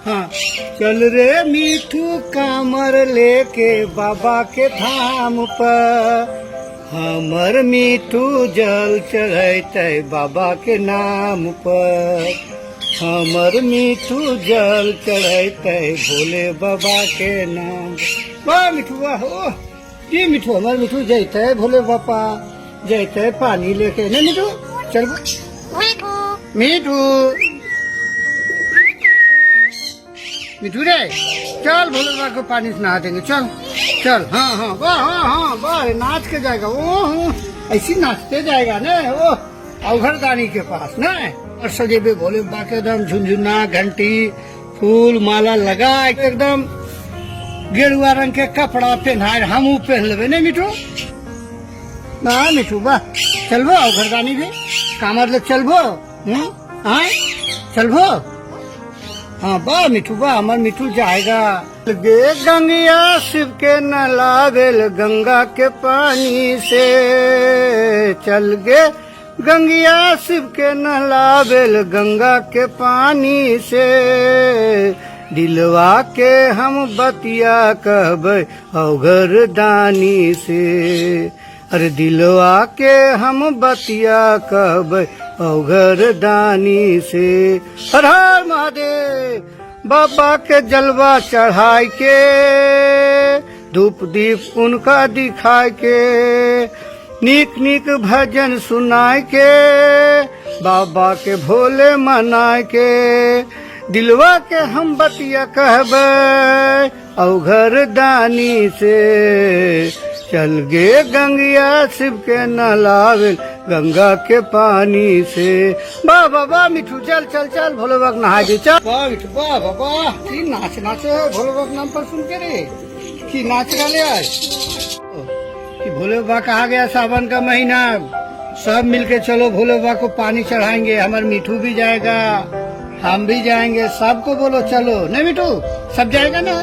हाँ, चल रे मीठू कामर लेके बाबा के धाम पर, हमर मीठू जल चढ़ैते बाबा के नाम पर, हमर मीठू जल चढ़ैते भोले बाबा के नाम। वाह मिठू वाह, ओह ये मिठू हमार मिठू जैते भोले बाबा जैते पानी लेके ना मिठू चल मिठू मिठू रे चल भोले बाबा को पानी से नहा देंगे, चल चल। हाँ हाँ वाह, हाँ हाँ वाह, नाच के जाएगा वो, ऐसी नाचते जाएगा ना वो अवघरदानी के पास ना। और सजेबे भोले बाबा के एकदम झुनझुना घंटी फूल माला लगा एकदम गेरुआ रंग के कपड़ा पहनाए, हम पहन लेबे नहीं मिठू ना मिठू वाह। चलबो अवघरदानी भी कामर ले चलबो, हाँ चलबो। हाँ वाह मिठू वाह, हमार मिठू जाएगा। गे गंगिया शिव के नलावेल गंगा के पानी से, चल गे गंगिया शिव के नलावेल गंगा के पानी से, दिलवा के हम बतिया कहबै अवघरदानी से, अरे दिलवा के हम बतिया कहबै अवघरदानी से। हर हर महादेव। बाबा के जलवा चढ़ाई के, धूप दीप उनका दिखाई के, नीक नीक भजन सुनाए के, बाबा के भोले मनाए के, दिलवा के हम बतिया कहबै अवघरदानी से, चल गे गंगिया शिव के नहलावे गंगा के पानी से। वाह वाह वाह मिठू, चल चल चल भोले बाबा के नहा दे चल। वाह मिठू, वाह वाह वाह, की नाच नाचे भोले बाबा के नाम पर सुन के रे, की नाच रहे आज कि भोले बाबा कहा गया सावन का महीना, सब मिलके चलो भोले बाबा को पानी चढ़ाएंगे। हमारे मिठू भी जाएगा, हम भी जाएंगे, सबको बोलो चलो, नहीं मिठू सब जाएगा ना।